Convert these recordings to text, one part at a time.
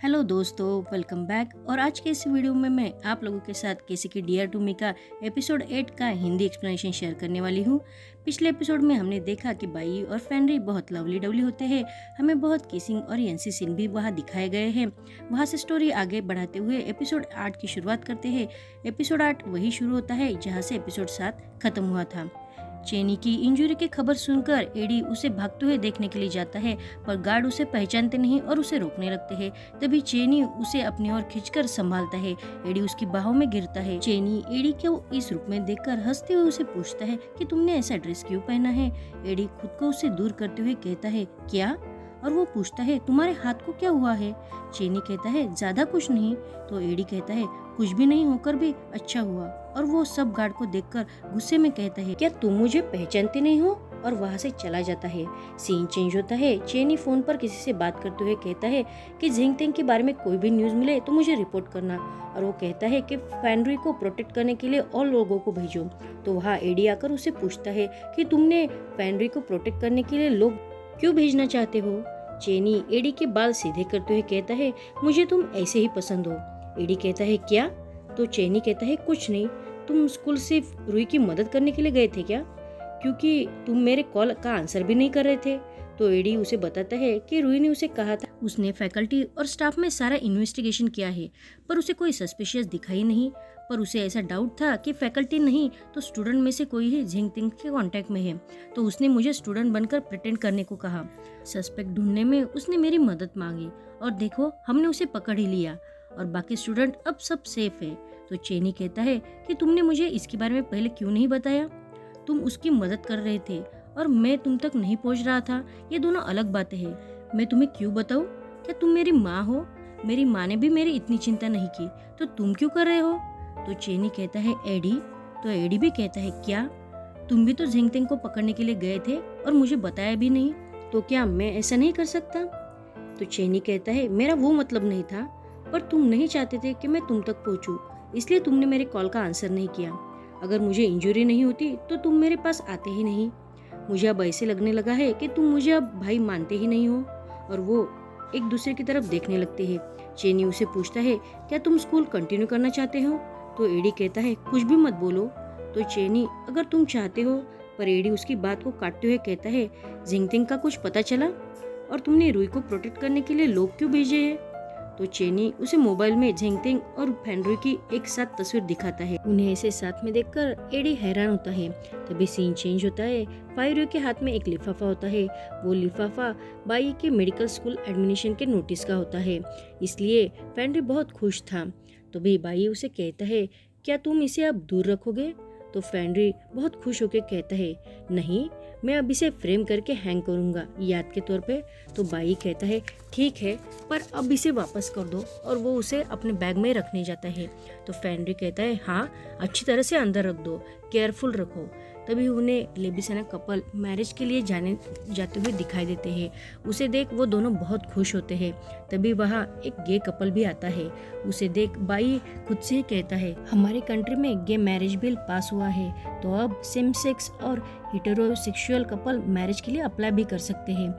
Hello दोस्तों, welcome back. और आज के इस वीडियो में मैं आप लोगों के साथ केसी की डियर टू मी का एपिसोड 8 का हिंदी एक्सप्लेनेशन शेयर करने वाली हूँ। पिछले एपिसोड में हमने देखा कि बाई और फेनरी बहुत लवली डवली होते हैं। हमें बहुत किसिंग और यंसी सीन भी वहाँ दिखाए गए हैं। वहाँ से स्टोरी आगे बढ़ाते हुए एपिसोड 8 की शुरुआत करते हैं। एपिसोड 8 वही शुरू होता है जहाँ से एपिसोड 7 खत्म हुआ था। चेनी की इंजरी की खबर सुनकर एडी उसे भागते हुए देखने के लिए जाता है, पर गार्ड उसे पहचानते नहीं और उसे रोकने लगते हैं। तभी चेनी उसे अपनी ओर खींचकर संभालता है। एडी उसकी बाहों में गिरता है। चेनी एडी को इस रूप में देखकर हंसते हुए उसे पूछता है कि तुमने ऐसा ड्रेस क्यों पहना है। एडी खुद को उससे दूर करते हुए कहता है क्या, और वो पूछता है तुम्हारे हाथ को क्या हुआ है। चेनी कहता है ज्यादा कुछ नहीं। तो एडी कहता है कुछ भी नहीं होकर भी अच्छा हुआ। और वो सब गार्ड को देखकर गुस्से में कहता है क्या तुम मुझे पहचानते नहीं हो, और वहाँ से चला जाता है। सीन चेंज होता है। चेनी फोन पर किसी से बात करते हुए कहता है कि जिंगतेंग के बारे में कोई भी न्यूज मिले तो मुझे रिपोर्ट करना। और वो कहता है कि फेनरी को प्रोटेक्ट करने के लिए और लोगों को भेजो। तो वहाँ एडी आकर उसे पूछता है कि तुमने फेनरी को प्रोटेक्ट करने के लिए लोग क्यों भेजना चाहते हो। चेनी एडी के बाल सीधे करते हुए कहता है मुझे तुम ऐसे ही पसंद हो। एडी कहता है क्या। तो चेनी कहता है कुछ नहीं, तुम स्कूल सिर्फ रूही की मदद करने के लिए गए थे क्या, क्योंकि तुम मेरे कॉल का आंसर भी नहीं कर रहे थे। तो एडी उसे बताता है कि रूही ने उसे कहा था उसने फैकल्टी और स्टाफ में सारा इन्वेस्टिगेशन किया है, पर उसे कोई सस्पिशियस दिखा ही नहीं। पर उसे ऐसा डाउट था कि फैकल्टी नहीं तो स्टूडेंट में से कोई ही जिंगतिंग के कांटेक्ट में है, तो उसने मुझे स्टूडेंट बनकर प्रिटेंड करने को कहा। सस्पेक्ट ढूंढने में उसने मेरी मदद मांगी और देखो हमने उसे पकड़ ही लिया, और बाकी स्टूडेंट अब सब सेफ है। तो चेनी कहता है कि तुमने मुझे इसके बारे में पहले क्यों नहीं बताया। तुम उसकी मदद कर रहे थे और मैं तुम तक नहीं पहुंच रहा था, ये दोनों अलग बातें हैं। मैं तुम्हें क्यों बताऊं, क्या तुम मेरी माँ हो। मेरी माँ ने भी मेरी इतनी चिंता नहीं की, तो तुम क्यों कर रहे हो। तो चेनी कहता है एडी। तो एडी भी कहता है क्या, तुम भी तो जिंगतेंग को पकड़ने के लिए गए थे और मुझे बताया भी नहीं, तो क्या मैं ऐसा नहीं कर सकता। तो चेनी कहता है मेरा वो मतलब नहीं था, पर तुम नहीं चाहते थे कि मैं तुम तक पहुंचूं, इसलिए तुमने मेरे कॉल का आंसर नहीं किया। अगर मुझे इंजरी नहीं होती तो तुम मेरे पास आते ही नहीं। मुझे अब ऐसे लगने लगा है कि तुम मुझे अब भाई मानते ही नहीं हो। और वो एक दूसरे की तरफ देखने लगते हैं। चेनी उसे पूछता है क्या तुम स्कूल कंटिन्यू करना चाहते हो। तो एडी कहता है कुछ भी मत बोलो। तो चेनी अगर तुम चाहते हो, पर एडी उसकी बात को काटते हुए कहता है जिंगतिंग का कुछ पता चला, और तुमने रूही को प्रोटेक्ट करने के लिए लोग क्यों भेजे हैं। तो चेनी उसे मोबाइल में जिंगतिंग और फेनरी की एक साथ तस्वीर दिखाता है। उन्हें ऐसे साथ में देखकर एडी हैरान होता है। तभी सीन चेंज होता है। फायरू के हाथ में एक लिफाफा होता है। वो लिफाफा बाई के मेडिकल स्कूल एडमिशन के नोटिस का होता है, इसलिए फेनरी बहुत खुश था। तो भी बाई उसे कहता है क्या तुम इसे अब दूर रखोगे। तो फेनरी बहुत खुश होकर कहता है नहीं, मैं अब इसे फ्रेम करके हैंग करूंगा याद के तौर पे। तो बाई कहता है ठीक है, पर अब इसे वापस कर दो, और वो उसे अपने बैग में रखने जाता है। तो फेनरी कहता है हाँ, अच्छी तरह से अंदर रख दो, केयरफुल रखो। तभी उन्हें लेबिसना कपल मैरिज के लिए जाते हुए दिखाई देते हैं। उसे देख वो दोनों बहुत खुश होते हैं। तभी वहाँ एक गे कपल भी आता है। उसे देख बाई खुद से ही कहता है हमारे कंट्री में गे मैरिज बिल पास हुआ है, तो अब सेम सेक्स और हेटेरोसेक्सुअल कपल मैरिज के लिए अप्लाई भी कर सकते हैं,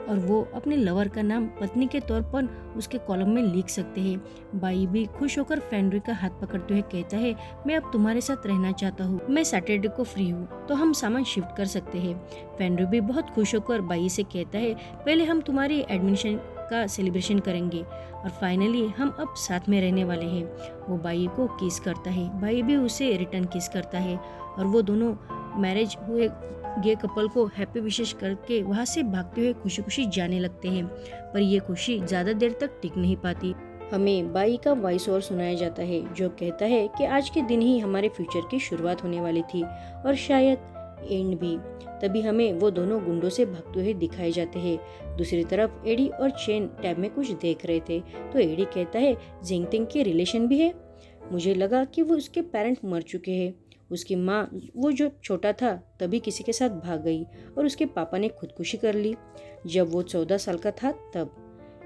और वो अपने लवर का नाम पत्नी के तौर पर उसके कॉलम में लिख सकते हैं। बाई भी खुश होकर फेनरी का हाथ पकड़ते हुए कहता है मैं अब तुम्हारे साथ रहना चाहता हूँ, मैं सैटरडे को फ्री हूँ, तो हम सामान शिफ्ट कर सकते हैं। फेनरी भी बहुत खुश होकर बाई से कहता है पहले हम तुम्हारी एडमिशन का सेलिब्रेशन करेंगे, और फाइनली हम अब साथ में रहने वाले हैं। वो बाई को किस करता है। बाई भी उसे रिटर्न किस करता है, और वो दोनों मैरिज हुए गे कपल को हैप्पी विशेष करके वहाँ से भागते हुए खुशी खुशी जाने लगते हैं। पर ये खुशी ज्यादा देर तक टिक नहीं पाती। हमें बाई का वॉइस ओवर सुनाया जाता है जो कहता है कि आज के दिन ही हमारे फ्यूचर की शुरुआत होने वाली थी, और शायद एंड भी। तभी हमें वो दोनों गुंडों से भागते हुए दिखाए जाते हैं। दूसरी तरफ एडी और चेन टैब में कुछ देख रहे थे। तो एडी कहता है जिंगतिंग के रिलेशन भी है, मुझे लगा कि वो उसके पेरेंट मर चुके हैं। उसकी माँ वो जो छोटा था तभी किसी के साथ भाग गई, और उसके पापा ने खुदकुशी कर ली जब वो 14 साल का था तब।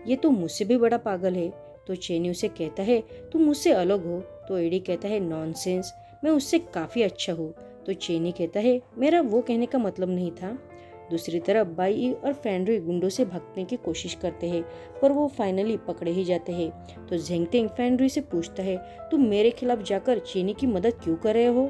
ये तो मुझसे भी बड़ा पागल है। तो चेनी उसे कहता है तुम मुझसे अलग हो। तो एडी कहता है नॉनसेंस, मैं उससे काफी अच्छा हूँ। तो चेनी कहता है मेरा वो कहने का मतलब नहीं था। दूसरी तरफ बाई और फेनरी गुंडों से भागने की कोशिश करते हैं, पर वो फाइनली पकड़े ही जाते हैं। तो झेंगटिंग फेनरी से पूछता है, तुम मेरे खिलाफ जाकर चेनी की मदद क्यों कर रहे हो?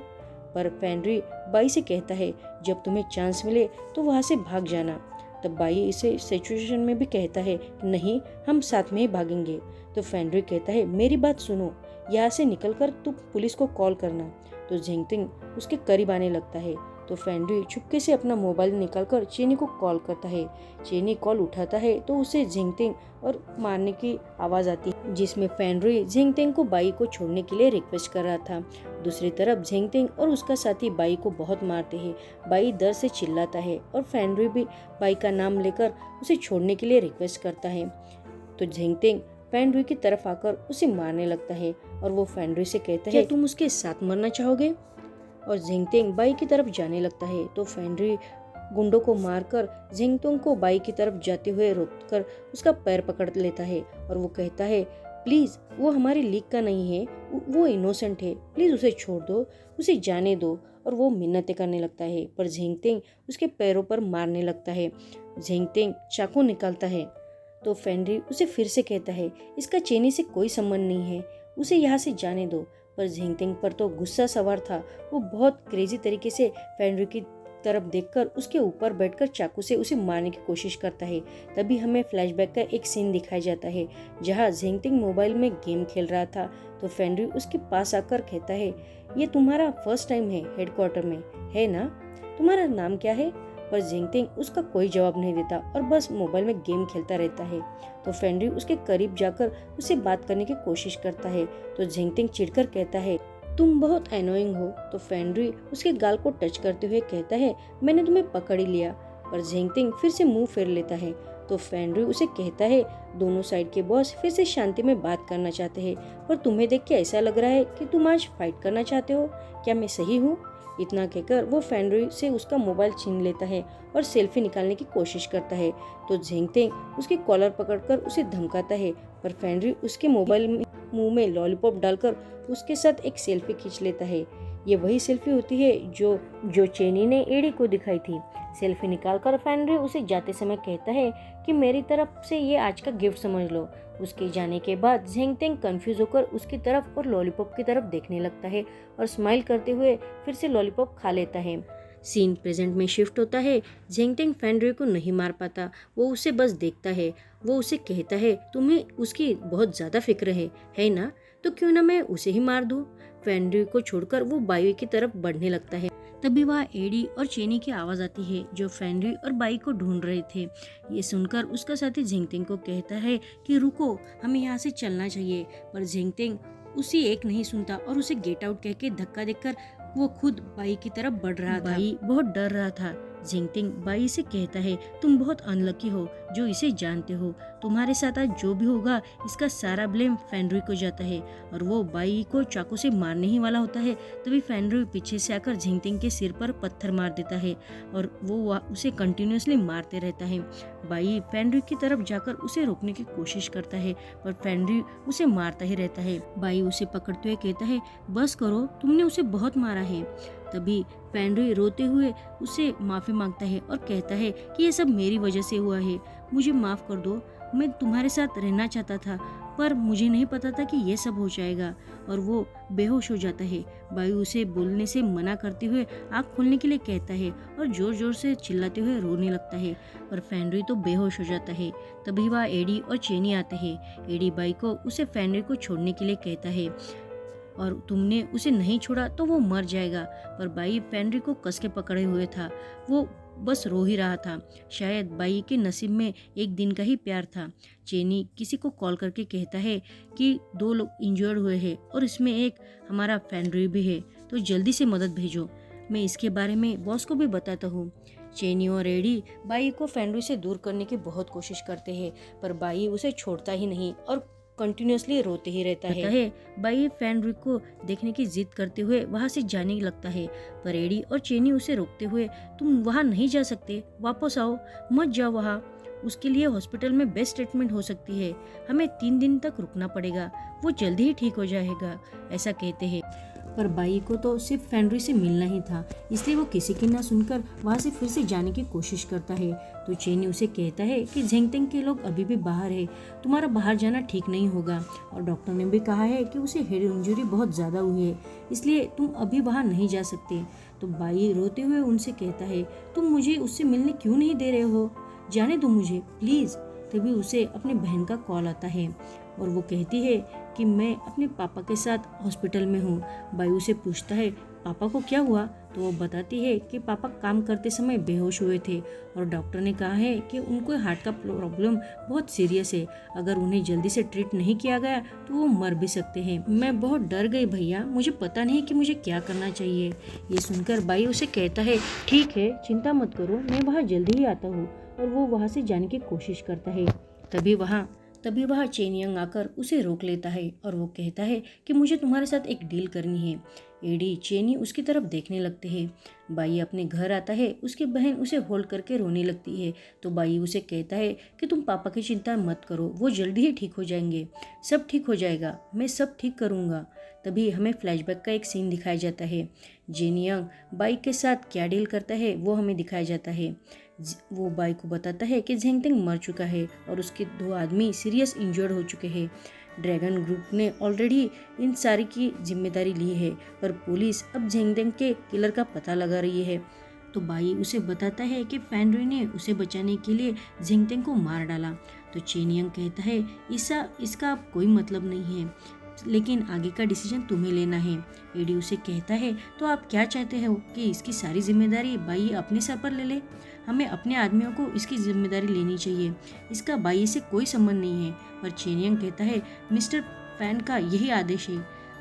पर फेनरी बाई से कहता है, जब तुम्हें चांस मिले तो वहाँ से भाग जाना। तब बाई इसे सिचुएशन में भी कहता है, नहीं हम साथ में ही भागेंगे। तो फेनरी कहता है, मेरी बात सुनो, यहाँ से निकलकर तुम पुलिस को कॉल करना। तो झेंगटिंग उसके करीब आने लगता है। तो फेनरी चुपके से अपना मोबाइल निकालकर चेनी को कॉल करता है। चेनी कॉल उठाता है तो उसे झेंगटिंग और मारने की आवाज आती है, जिसमें फेनरी झेंगटिंग को बाई को छोड़ने के लिए रिक्वेस्ट कर रहा था। दूसरी तरफ झेंगटिंग और उसका साथी बाई को बहुत मारते हैं। बाई डर से चिल्लाता है और फेनरी भी बाई का नाम लेकर उसे छोड़ने के लिए रिक्वेस्ट करता है। तो झेंगटिंग फेनरी की तरफ आकर उसे मारने लगता है और वो फेनरी से कहता है, तुम उसके साथ मरना चाहोगे? और झेंगटिंग बाई की तरफ जाने लगता है। तो फेनरी गुंडों को मारकर झेंगटिंग को बाई की तरफ जाते हुए रोककर उसका पैर पकड़ लेता है और वो कहता है, प्लीज वो हमारी लीग का नहीं है, वो इनोसेंट है, प्लीज उसे छोड़ दो, उसे जाने दो। और वो मिन्नतें करने लगता है, पर झेंगटिंग उसके पैरों पर मारने लगता है। झेंगटिंग चाकू निकालता है तो फेनरी उसे फिर से कहता है, इसका चेनी से कोई संबंध नहीं है, उसे यहाँ से जाने दो। पर झेंगटिंग पर तो गुस्सा सवार था। वो बहुत क्रेजी तरीके से फेनरी की तरफ देखकर उसके ऊपर बैठकर चाकू से उसे मारने की कोशिश करता है। तभी हमें फ्लैशबैक का एक सीन दिखाया जाता है जहाँ झेंगटिंग मोबाइल में गेम खेल रहा था। तो फेनरी उसके पास आकर कहता है, ये तुम्हारा फर्स्ट टाइम है हेडक्वार्टर में, है ना? तुम्हारा नाम क्या है? पर झेंगटिंग उसका कोई जवाब नहीं देता और बस मोबाइल में गेम खेलता रहता है। तो फेनरी उसके करीब जाकर उसे बात करने की कोशिश करता है। तो झेंगटिंग चिढ़कर कहता है, तुम बहुत एनोइंग हो। तो फेनरी उसके गाल को टच करते हुए कहता है, मैंने तुम्हें पकड़ ही लिया। पर झेंगटिंग फिर से मुंह फेर लेता है। तो फेनरी उसे कहता है, दोनों साइड के बॉस फिर से शांति में बात करना चाहते हैं, पर तुम्हें देख के ऐसा लग रहा है कि तुम आज फाइट करना चाहते हो, क्या मैं सही हूँ? इतना कहकर वो फेनरी से उसका मोबाइल छीन लेता है और सेल्फी निकालने की कोशिश करता है। तो झेंगटिंग उसकी कॉलर पकड़कर उसे धमकाता है, पर फेनरी उसके मोबाइल में मुंह में लॉलीपॉप डालकर उसके साथ एक सेल्फी खींच लेता है। ये वही सेल्फी होती है जो चेनी ने एडी को दिखाई थी। सेल्फी निकालकर फेनरी उसे जाते समय कहता है कि मेरी तरफ से ये आज का गिफ्ट समझ लो। उसके जाने के बाद झेंगटिंग कंफ्यूज होकर उसकी तरफ और लॉलीपॉप की तरफ देखने लगता है और स्माइल करते हुए फिर से लॉलीपॉप खा लेता है। सीन प्रेजेंट में शिफ्ट होता है। झेंगटिंग फेनरी को नहीं मार पाता, वो उसे बस देखता है। वो उसे कहता है, तुम्हें उसकी बहुत ज्यादा फिक्र है ना? तो क्यों ना मैं उसे ही मार दूं? फेनरी को छोड़कर वो बाई की तरफ बढ़ने लगता है। तभी वहाँ एडी और चेनी की आवाज आती है जो फेनरी और बाई को ढूंढ रहे थे। ये सुनकर उसका साथी झेंगटिंग को कहता है कि रुको, हमें यहाँ से चलना चाहिए। पर झेंगटिंग उसी एक नहीं सुनता और उसे गेट आउट कह के धक्का देकर वो खुद बाई की तरफ बढ़ रहा था। बाई बहुत डर रहा था। झेंगटिंग बाई से कहता है, तुम बहुत अनलकी हो जो इसे जानते हो, तुम्हारे साथ आज जो भी होगा इसका सारा ब्लेम फेनरी को जाता है। और वो बाई को चाकू से मारने ही वाला होता है, तभी फेनरी पीछे से आकर झेंगटिंग के सिर पर पत्थर मार देता है और वो उसे कंटिन्यूअसली मारते रहता है। बाई फेनरी की तरफ जाकर उसे रोकने की कोशिश करता है, पर फेनरी उसे मारता ही रहता है। बाई उसे पकड़ते हुए कहता है, बस करो, तुमने उसे बहुत मारा है। तभी फेनरी रोते हुए उसे माफी मांगता है और कहता है कि ये सब मेरी वजह से हुआ है, मुझे माफ कर दो, मैं तुम्हारे साथ रहना चाहता था, पर मुझे नहीं पता था कि ये सब हो जाएगा। और वो बेहोश हो जाता है। बाई उसे बोलने से मना करते हुए आँख खोलने के लिए कहता है और जोर जोर से चिल्लाते हुए रोने लगता है, पर फेनरी तो बेहोश हो जाता है। तभी वह एडी और चेनी आते हैं। एडी बाई को उसे फेनरी को छोड़ने के लिए कहता है और तुमने उसे नहीं छोड़ा तो वो मर जाएगा। पर बाई फेनरी को कस के पकड़े हुए था, वो बस रो ही रहा था। शायद बाई के नसीब में एक दिन का ही प्यार था। चेनी किसी को कॉल करके कहता है कि 2 लोग इंजर्ड हुए हैं और इसमें एक हमारा फेनरी भी है, तो जल्दी से मदद भेजो। मैं इसके बारे में बॉस को भी बताता हूँ। चेनी और एडी बाई को फेनरी से दूर करने की बहुत कोशिश करते हैं, पर बाई उसे छोड़ता ही नहीं और कंटिन्यूअसली रोते ही रहता है। बाई फेनरी को देखने की जिद करते हुए वहाँ से जाने लगता है, पर एडी और चेनी उसे रोकते हुए, तुम वहाँ नहीं जा सकते, वापस आओ, मत जाओ वहाँ, उसके लिए हॉस्पिटल में बेस्ट ट्रीटमेंट हो सकती है, हमें 3 दिन तक रुकना पड़ेगा, वो जल्दी ही ठीक हो जाएगा, ऐसा कहते हैं। पर बाई को तो सिर्फ फेनरी से मिलना ही था, इसलिए वो किसी की ना सुनकर वहाँ से फिर से जाने की कोशिश करता है। तो चेनी उसे कहता है कि झेंगतेंग के लोग अभी भी बाहर है, तुम्हारा बाहर जाना ठीक नहीं होगा, और डॉक्टर ने भी कहा है कि उसे हेड इंजरी बहुत ज़्यादा हुई है, इसलिए तुम अभी वहाँ नहीं जा सकते। तो बाई रोते हुए उनसे कहता है, तुम मुझे उससे मिलने क्यों नहीं दे रहे हो, जाने दो मुझे प्लीज़। तभी उसे अपने बहन का कॉल आता है और वो कहती है कि मैं अपने पापा के साथ हॉस्पिटल में हूँ। बाई से पूछता है पापा को क्या हुआ, तो वो बताती है कि पापा काम करते समय बेहोश हुए थे और डॉक्टर ने कहा है कि उनको हार्ट का प्रॉब्लम बहुत सीरियस है, अगर उन्हें जल्दी से ट्रीट नहीं किया गया तो वो मर भी सकते हैं। मैं बहुत डर गई भैया, मुझे पता नहीं कि मुझे क्या करना चाहिए। ये सुनकर बाई उसे कहता है ठीक है, चिंता मत करो, मैं वहाँ जल्दी ही आता हूँ, और वो वहाँ से जाने की कोशिश करता है। तभी वहाँ चेनियंग आकर उसे रोक लेता है और वो कहता है कि मुझे तुम्हारे साथ एक डील करनी है। एडी चेनी उसकी तरफ देखने लगते हैं। बाई अपने घर आता है, उसकी बहन उसे होल्ड करके रोने लगती है। तो बाई उसे कहता है कि तुम पापा की चिंता मत करो, वो जल्दी ही ठीक हो जाएंगे, सब ठीक हो जाएगा, मैं सब ठीक करूँगा। तभी हमें फ्लैशबैक का एक सीन दिखाया जाता है। जेनियंग बाई के साथ क्या डील करता है वो हमें दिखाया जाता है। वो बाई को बताता है कि झेंगतेंग मर चुका है और उसके 2 आदमी सीरियस इंजर्ड हो चुके हैं। ड्रैगन ग्रुप ने ऑलरेडी इन सारी की जिम्मेदारी ली है, पर पुलिस अब झेंगतेंग के किलर का पता लगा रही है। तो बाई उसे बताता है कि फेनरी ने उसे बचाने के लिए झेंगतेंग को मार डाला। तो चेनियंग कहता है इसका अब कोई मतलब नहीं है, लेकिन आगे का डिसीजन तुम्हें लेना है। एडी उसे कहता है तो आप क्या चाहते हो कि इसकी सारी जिम्मेदारी बाई अपने सर पर ले ले? हमें अपने आदमियों को इसकी जिम्मेदारी लेनी चाहिए, इसका बाई से कोई संबंध नहीं है। पर चेनियंग कहता है मिस्टर फैन का यही आदेश है।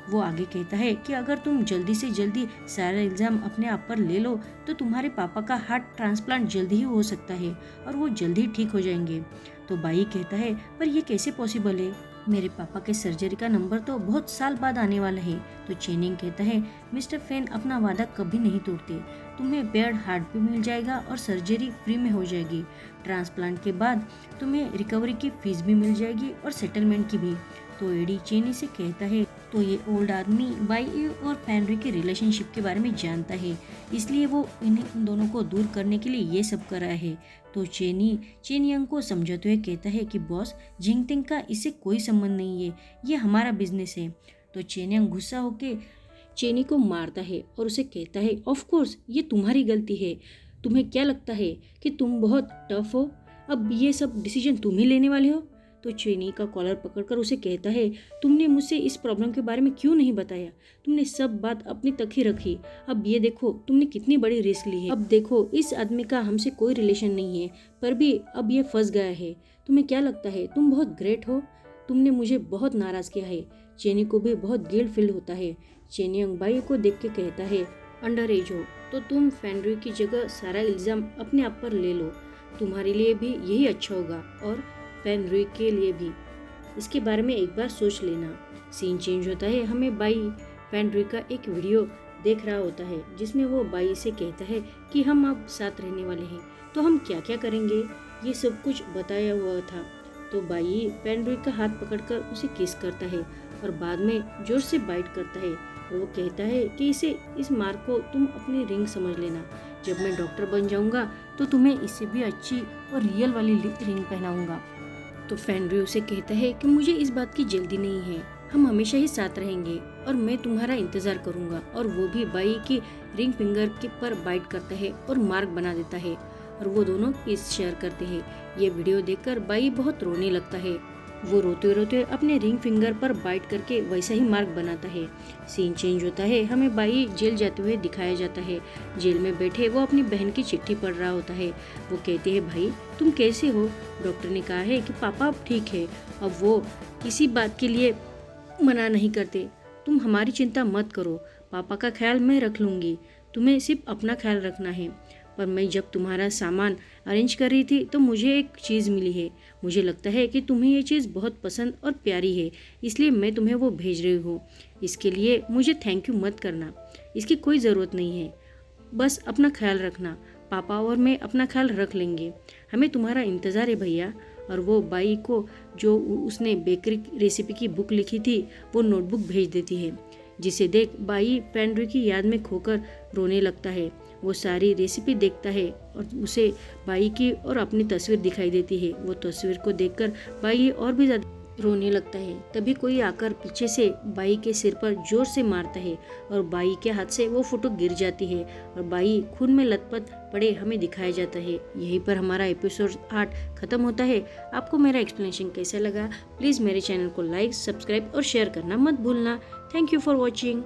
वो आगे कहता है कि अगर तुम जल्दी से जल्दी सारा इल्ज़ाम अपने आप पर ले लो तो तुम्हारे पापा का हार्ट ट्रांसप्लांट जल्दी ही हो सकता है और वो जल्दी ठीक हो जाएंगे। तो बाई कहता है पर यह कैसे पॉसिबल है, मेरे पापा के सर्जरी का नंबर तो बहुत साल बाद आने वाला है। तो चेनिंग कहता है मिस्टर फैन अपना वादा कभी नहीं तोड़ते, तुम्हें बेड हार्ट भी मिल जाएगा और सर्जरी फ्री में हो जाएगी। ट्रांसप्लांट के बाद तुम्हें रिकवरी की फीस भी मिल जाएगी और सेटलमेंट की भी। तो एडी चेनी से कहता है तो ये ओल्ड आदमी बाई और फेनरी के रिलेशनशिप के बारे में जानता है, इसलिए वो इन दोनों को दूर करने के लिए ये सब कर रहा है। तो चेनियंग को समझाते हुए कहता है कि बॉस झेंगतेंग का इससे कोई संबंध नहीं है, ये हमारा बिजनेस है। तो चेनियंग गुस्सा होकर चेनी को मारता है और उसे कहता है ऑफ कोर्स ये तुम्हारी गलती है, तुम्हें क्या लगता है कि तुम बहुत टफ हो, अब ये सब डिसीजन तुम ही लेने वाले हो। तो चेनी का कॉलर पकड़कर उसे कहता है तुमने मुझसे इस प्रॉब्लम के बारे में क्यों नहीं बताया, तुमने सब बात अपनी तक ही रखी, अब ये देखो तुमने कितनी बड़ी रिस्क ली है, अब देखो इस आदमी का हमसे कोई रिलेशन नहीं है पर भी अब ये फंस गया है, तुम्हें क्या लगता है तुम बहुत ग्रेट हो, तुमने मुझे बहुत नाराज किया है। चेनी को भी बहुत गिल्ट फील होता है। चेनियंग बाई को देख के कहता है अंडर एज हो तो तुम फेनरी की जगह सारा इल्ज़ाम अपने आप पर ले लो, तुम्हारे लिए भी यही अच्छा होगा और फेनरी के लिए भी, इसके बारे में एक बार सोच लेना। सीन चेंज होता है, हमें बाई फेनरी का एक वीडियो देख रहा होता है जिसमें वो बाई से कहता है कि हम अब साथ रहने वाले हैं तो हम क्या क्या करेंगे, ये सब कुछ बताया हुआ था। तो बाई फेनरी का हाथ पकड़कर उसे किस करता है और बाद में जोर से बाइट करता है और वो कहता है कि इस मार्क को तुम अपनी रिंग समझ लेना, जब मैं डॉक्टर बन जाऊंगा तो तुम्हें इससे भी अच्छी और रियल वाली रिंग पहनाऊंगा। तो फेनरी उसे कहता है कि मुझे इस बात की जल्दी नहीं है, हम हमेशा ही साथ रहेंगे और मैं तुम्हारा इंतजार करूंगा। और वो भी बाई की रिंग फिंगर के पर बाइट करता है और मार्क बना देता है और वो दोनों किस शेयर करते हैं। ये वीडियो देखकर बाई बहुत रोने लगता है, वो रोते रोते अपने रिंग फिंगर पर बाइट करके वैसा ही मार्क बनाता है। सीन चेंज होता है, हमें बाई जेल जाते हुए दिखाया जाता है। जेल में बैठे वो अपनी बहन की चिट्ठी पढ़ रहा होता है। वो कहते हैं भाई तुम कैसे हो, डॉक्टर ने कहा है कि पापा अब ठीक है, अब वो किसी बात के लिए मना नहीं करते, तुम हमारी चिंता मत करो, पापा का ख्याल मैं रख लूँगी, तुम्हें सिर्फ अपना ख्याल रखना है। पर मैं जब तुम्हारा सामान अरेंज कर रही थी तो मुझे एक चीज़ मिली है, मुझे लगता है कि तुम्हें ये चीज़ बहुत पसंद और प्यारी है, इसलिए मैं तुम्हें वो भेज रही हूँ। इसके लिए मुझे थैंक यू मत करना, इसकी कोई ज़रूरत नहीं है, बस अपना ख्याल रखना, पापा और मैं अपना ख्याल रख लेंगे, हमें तुम्हारा इंतज़ार है भैया। और वो बाई को जो उसने बेकरी रेसिपी की बुक लिखी थी वो नोटबुक भेज देती है। जिसे देख बाई फेनरी की याद में खोकर रोने लगता है। वो सारी रेसिपी देखता है और उसे बाई की और अपनी तस्वीर दिखाई देती है। वो तस्वीर को देखकर बाई और भी ज्यादा रोने लगता है। तभी कोई आकर पीछे से बाई के सिर पर जोर से मारता है और बाई के हाथ से वो फोटो गिर जाती है और बाई खून में लथपथ पड़े हमें दिखाया जाता है। यहीं पर हमारा एपिसोड 8 खत्म होता है। आपको मेरा एक्सप्लेनेशन कैसा लगा? प्लीज़ मेरे चैनल को लाइक, सब्सक्राइब और शेयर करना मत भूलना। Thank you for watching.